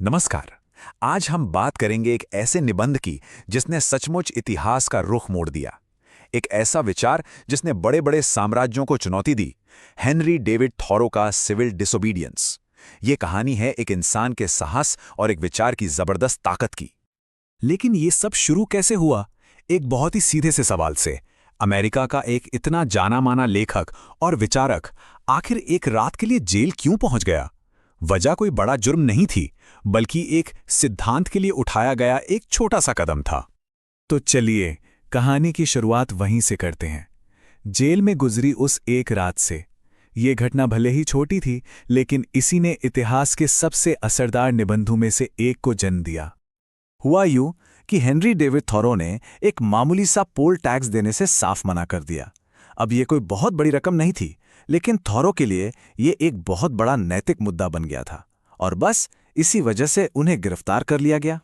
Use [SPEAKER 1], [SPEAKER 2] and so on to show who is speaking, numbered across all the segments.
[SPEAKER 1] नमस्कार। आज हम बात करेंगे एक ऐसे निबंध की जिसने सचमुच इतिहास का रुख मोड़ दिया। एक ऐसा विचार जिसने बड़े बड़े साम्राज्यों को चुनौती दी। हेनरी डेविड थॉरो का सिविल डिसोबीडियंस। ये कहानी है एक इंसान के साहस और एक विचार की जबरदस्त ताकत की।
[SPEAKER 2] लेकिन ये सब शुरू कैसे हुआ? एक बहुत ही सीधे से सवाल से। अमेरिका का एक इतना जाना माना लेखक और विचारक आखिर एक रात के लिए जेल क्यों पहुंच गया? वजह कोई बड़ा जुर्म नहीं थी, बल्कि एक सिद्धांत के लिए उठाया गया एक छोटा सा कदम था। तो चलिए कहानी की शुरुआत वहीं से करते हैं, जेल में गुजरी उस एक रात से। ये घटना भले ही छोटी थी, लेकिन इसी ने इतिहास के सबसे असरदार निबंधों में से एक को जन्म दिया। हुआ यूं कि हेनरी डेविड थॉरो ने एक मामूली सा पोल टैक्स देने से साफ मना कर दिया। अब ये कोई बहुत बड़ी रकम नहीं थी, लेकिन थॉरो के लिए ये एक बहुत बड़ा नैतिक मुद्दा बन गया था, और बस इसी वजह से उन्हें गिरफ्तार कर लिया गया।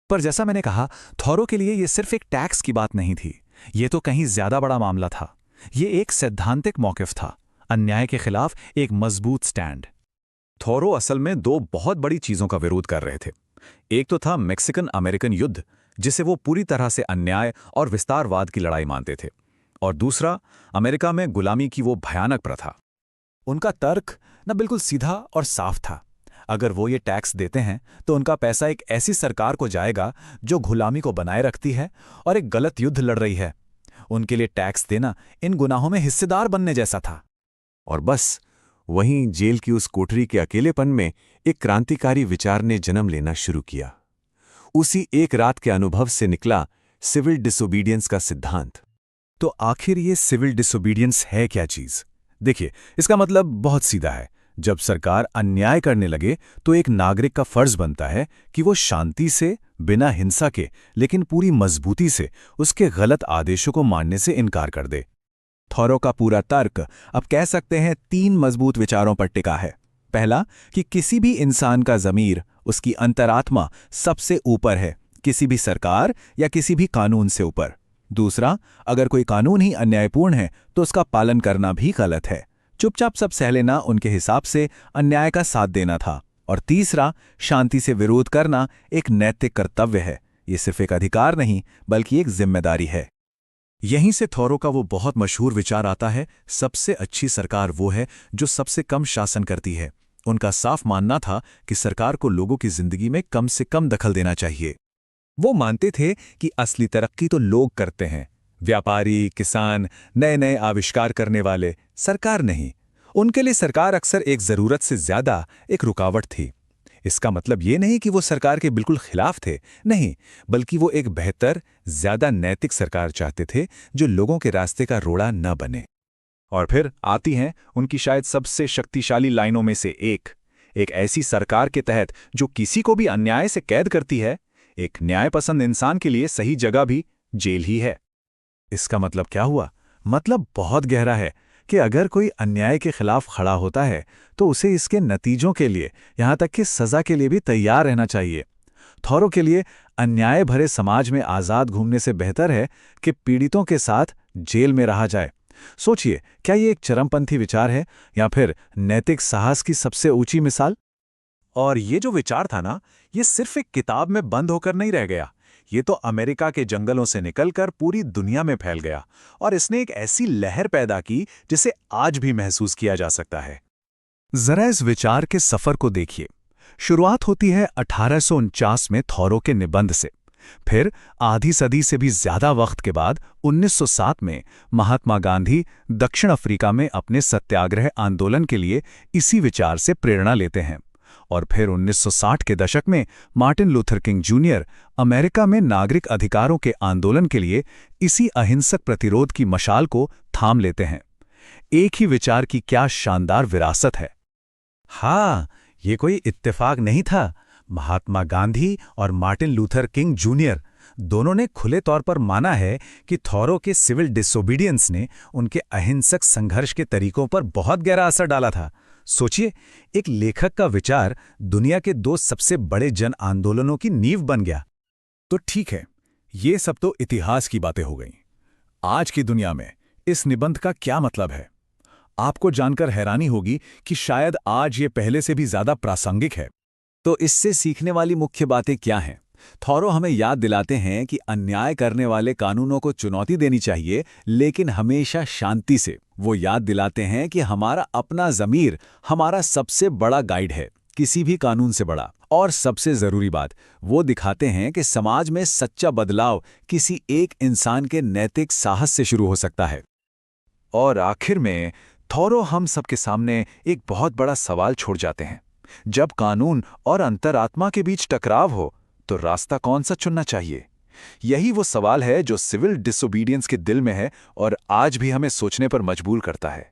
[SPEAKER 1] पर जैसा मैंने कहा, थॉरो के लिए ये सिर्फ एक टैक्स की बात नहीं थी। ये तो कहीं ज्यादा बड़ा मामला था। ये एक सैद्धांतिक मौकिफ था, अन्याय के खिलाफ एक मजबूत स्टैंड। थॉरो असल में दो बहुत बड़ी चीजों का विरोध कर रहे थे। एक तो था मैक्सिकन अमेरिकन युद्ध, जिसे वो पूरी तरह से अन्याय और विस्तारवाद की लड़ाई मानते थे, और दूसरा अमेरिका में गुलामी की वो भयानक प्रथा।
[SPEAKER 2] उनका तर्क न बिल्कुल सीधा और साफ था। अगर वो ये टैक्स देते हैं तो उनका पैसा एक ऐसी सरकार को जाएगा जो गुलामी को बनाए रखती है और एक गलत युद्ध लड़ रही है। उनके लिए टैक्स देना इन गुनाहों में हिस्सेदार बनने जैसा था।
[SPEAKER 3] और बस वहीं जेल की उस कोठरी के अकेलेपन में एक क्रांतिकारी विचार ने जन्म लेना शुरू किया। उसी एक रात के अनुभव से निकला सिविल डिसोबीडियंस का सिद्धांत।
[SPEAKER 2] तो आखिर ये सिविल डिसोबीडियंस है क्या चीज? देखिए, इसका मतलब बहुत सीधा है। जब सरकार अन्याय करने लगे तो एक नागरिक का फर्ज बनता है कि वो शांति से, बिना हिंसा के, लेकिन पूरी मजबूती से उसके गलत आदेशों को मानने से इनकार कर दे। थॉरो का पूरा तर्क, अब कह सकते हैं, 3 मजबूत विचारों पर टिका है। पहला, कि किसी भी इंसान का ज़मीर, उसकी अंतरात्मा सबसे ऊपर है, किसी भी सरकार या किसी भी कानून से ऊपर। दूसरा, अगर कोई कानून ही अन्यायपूर्ण है तो उसका पालन करना भी गलत है। चुपचाप सब सह लेना उनके हिसाब से अन्याय का साथ देना था। और तीसरा, शांति से विरोध करना एक नैतिक कर्तव्य है। ये सिर्फ एक अधिकार नहीं, बल्कि एक जिम्मेदारी है। यहीं से थॉरो का वो बहुत मशहूर विचार आता है, सबसे अच्छी सरकार वो है जो सबसे कम शासन करती है। उनका साफ मानना था कि सरकार को लोगों की जिंदगी में कम से कम दखल देना चाहिए। वो मानते थे कि असली तरक्की तो लोग करते हैं, व्यापारी, किसान, नए नए आविष्कार करने वाले, सरकार नहीं। उनके लिए सरकार अक्सर एक जरूरत से ज्यादा एक रुकावट थी। इसका मतलब ये नहीं कि वो सरकार के बिल्कुल खिलाफ थे, नहीं, बल्कि वो एक बेहतर, ज्यादा नैतिक सरकार चाहते थे जो लोगों के रास्ते का रोड़ा न बने। और फिर आती हैं उनकी शायद सबसे शक्तिशाली लाइनों में से एक ऐसी सरकार के तहत जो किसी को भी अन्याय से कैद करती है, एक न्यायपसंद इंसान के लिए सही जगह भी जेल ही है। इसका मतलब क्या हुआ? मतलब बहुत गहरा है कि अगर कोई अन्याय के खिलाफ खड़ा होता है तो उसे इसके नतीजों के लिए, यहां तक कि सजा के लिए भी तैयार रहना चाहिए। थॉरो के लिए अन्याय भरे समाज में आज़ाद घूमने से बेहतर है कि पीड़ितों के साथ जेल में रहा जाए। सोचिए, क्या ये एक चरमपंथी विचार है या फिर नैतिक साहस की सबसे ऊंची मिसाल? और ये जो विचार था ना, ये सिर्फ एक किताब में बंद होकर नहीं रह गया। ये तो अमेरिका के जंगलों से निकलकर पूरी दुनिया में फैल गया, और इसने एक ऐसी लहर पैदा की जिसे आज भी महसूस किया जा सकता है। जरा इस विचार के सफर को देखिए। शुरुआत होती है 1849 में थॉरो के निबंध से। फिर आधी सदी से भी ज्यादा वक्त के बाद 1907 में महात्मा गांधी दक्षिण अफ्रीका में अपने सत्याग्रह आंदोलन के लिए इसी विचार से प्रेरणा लेते हैं। और फिर 1960 के दशक में Martin Luther king junior America में नागरिक अधिकारों के आंदोलन के लिए इसी अहिंसक प्रतिरोध की मशाल को थाम लेते हैं। एक ही विचार की क्या शानदार विरासत है। हाँ, ये कोई इत्तेफाक नहीं था। महात्मा गांधी और मार्टिन लूथर किंग जूनियर दोनों ने खुले तौर पर माना है कि थॉरो के सिविल डिसोबीडियंस ने उनके अहिंसक संघर्ष के तरीकों पर बहुत गहरा असर डाला था। सोचिए, एक लेखक का विचार दुनिया के 2 सबसे बड़े जन आंदोलनों की नींव बन गया। तो ठीक है, ये सब तो इतिहास की बातें हो गईं। आज की दुनिया में इस निबंध का क्या मतलब है? आपको जानकर हैरानी होगी कि शायद आज ये पहले से भी ज्यादा प्रासंगिक है। तो इससे सीखने वाली मुख्य बातें क्या हैं? थॉरो हमें याद दिलाते हैं कि अन्याय करने वाले कानूनों को चुनौती देनी चाहिए, लेकिन हमेशा शांति से। वो याद दिलाते हैं कि हमारा अपना ज़मीर हमारा सबसे बड़ा गाइड है, किसी भी कानून से बड़ा। और सबसे ज़रूरी बात, वो दिखाते हैं कि समाज में सच्चा बदलाव किसी एक इंसान के नैतिक साहस से शुरू हो सकता है।
[SPEAKER 1] और आखिर में थॉरो हम सबके सामने एक बहुत बड़ा सवाल छोड़ जाते हैं। जब कानून और अंतरात्मा के बीच टकराव हो, तो रास्ता कौन सा चुनना चाहिए? यही वो सवाल है जो सिविल डिसोबीडियंस के दिल में है और आज भी हमें सोचने पर मजबूर करता है।